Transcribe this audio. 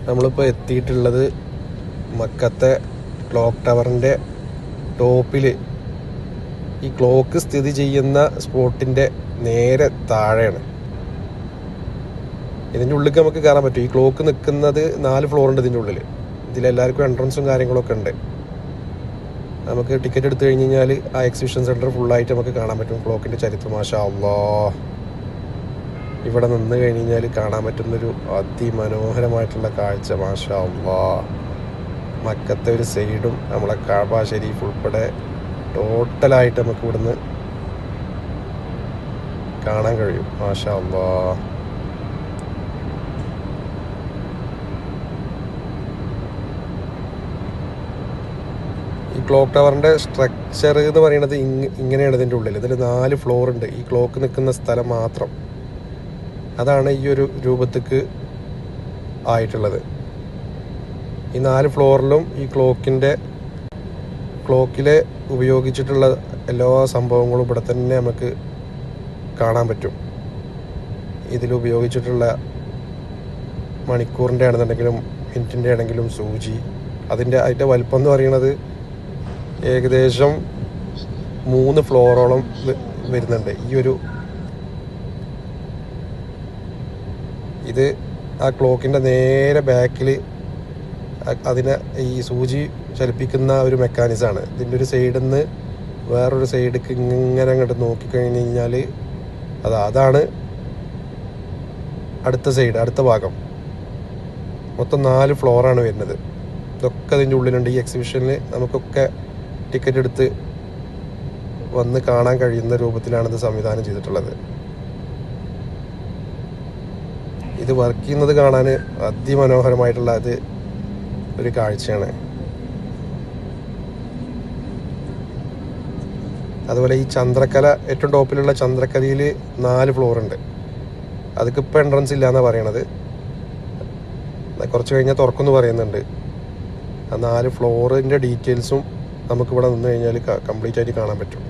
നമ്മളിപ്പോൾ എത്തിയിട്ടുള്ളത് മക്കത്തെ ക്ലോക്ക് ടവറിൻ്റെ ടോപ്പിൽ. ഈ ക്ലോക്ക് സ്ഥിതി ചെയ്യുന്ന സ്പോട്ടിൻ്റെ നേരെ താഴെയാണ്. ഇതിൻ്റെ ഉള്ളിൽ നമുക്ക് കയറാൻ പറ്റും. ഈ ക്ലോക്ക് നിൽക്കുന്നത് 4 ഫ്ലോറുണ്ട് ഇതിൻ്റെ ഉള്ളിൽ. ഇതിലെല്ലാവർക്കും എൻട്രൻസും കാര്യങ്ങളൊക്കെ ഉണ്ട്. നമുക്ക് ടിക്കറ്റ് എടുത്തു കഴിഞ്ഞ് കഴിഞ്ഞാൽ ആ എക്സിബിഷൻ സെൻറ്റർ ഫുള്ളായിട്ട് നമുക്ക് കാണാൻ പറ്റും. ക്ലോക്കിൻ്റെ ചരിത്രം മാഷാ അല്ലാഹ് ഇവിടെ നിന്ന് കഴിഞ്ഞ് കഴിഞ്ഞാൽ കാണാൻ പറ്റുന്നൊരു അതിമനോഹരമായിട്ടുള്ള കാഴ്ച. മാഷാ അല്ലാഹ് മക്കത്തെ ഒരു സൈഡും നമ്മളെ കഅബ ശരീഫ് ഉൾപ്പെടെ ടോട്ടലായിട്ട് നമുക്ക് ഇവിടുന്ന് കാണാൻ കഴിയും. മാഷാ അല്ലാഹ് ഈ ക്ലോക്ക് ടവറിൻ്റെ സ്ട്രക്ചർ എന്ന് പറയുന്നത് ഇങ്ങനെയാണ്. ഇതിൻ്റെ ഉള്ളിൽ ഇതിൽ 4 ഫ്ലോർ ഉണ്ട്. ഈ ക്ലോക്ക് നിൽക്കുന്ന സ്ഥലം മാത്രം അതാണ് ഈ ഒരു രൂപത്തേക്ക് ആയിട്ടുള്ളത്. ഈ 4 ഫ്ലോറിലും ഈ ക്ലോക്കിലെ ഉപയോഗിച്ചിട്ടുള്ള എല്ലാ സംഭവങ്ങളും ഇവിടെ തന്നെ നമുക്ക് കാണാൻ പറ്റും. ഇതിലുപയോഗിച്ചിട്ടുള്ള മണിക്കൂറിൻ്റെ ആണെന്നുണ്ടെങ്കിലും മിനിറ്റിൻ്റെ ആണെങ്കിലും സൂചി, അതിൻ്റെ വലിപ്പം എന്ന് പറയുന്നത് ഏകദേശം 3 ഫ്ലോറോളം വരുന്നുണ്ട്. ഇത് ആ ക്ലോക്കിൻ്റെ നേരെ ബാക്കിൽ അതിനെ ഈ സൂചി ചലിപ്പിക്കുന്ന ഒരു മെക്കാനിസമാണ്. ഇതിൻ്റെ ഒരു സൈഡിൽ നിന്ന് വേറൊരു സൈഡിലേക്ക് ഇങ്ങനെ അങ്ങോട്ട് നോക്കിക്കഴിഞ്ഞ് കഴിഞ്ഞാൽ അതാണ് അടുത്ത ഭാഗം. മൊത്തം 4 ഫ്ലോറാണ് വരുന്നത്. ഇതൊക്കെ അതിൻ്റെ ഉള്ളിലുണ്ട്. ഈ എക്സിബിഷനിൽ നമുക്കൊക്കെ ടിക്കറ്റ് എടുത്ത് വന്ന് കാണാൻ കഴിയുന്ന രൂപത്തിലാണ് ഇത് സംവിധാനം ചെയ്തിട്ടുള്ളത്. ഇത് വർക്ക് ചെയ്യുന്നത് കാണാൻ അതിമനോഹരമായിട്ടുള്ള ഒരു കാഴ്ചയാണ്. അതുപോലെ ഈ ചന്ദ്രക്കല, ഏറ്റവും ടോപ്പിലുള്ള ചന്ദ്രക്കലയിൽ 4 ഫ്ലോറുണ്ട്. അതൊക്കെ ഇപ്പോൾ എൻട്രൻസ് ഇല്ല എന്നാണ് പറയണത്. കുറച്ച് കഴിഞ്ഞാൽ തുറക്കുമെന്ന് പറയുന്നുണ്ട്. ആ 4 ഫ്ലോറിൻ്റെ ഡീറ്റെയിൽസും നമുക്കിവിടെ നിന്ന് കഴിഞ്ഞാൽ കംപ്ലീറ്റ് ആയിട്ട് കാണാൻ പറ്റും.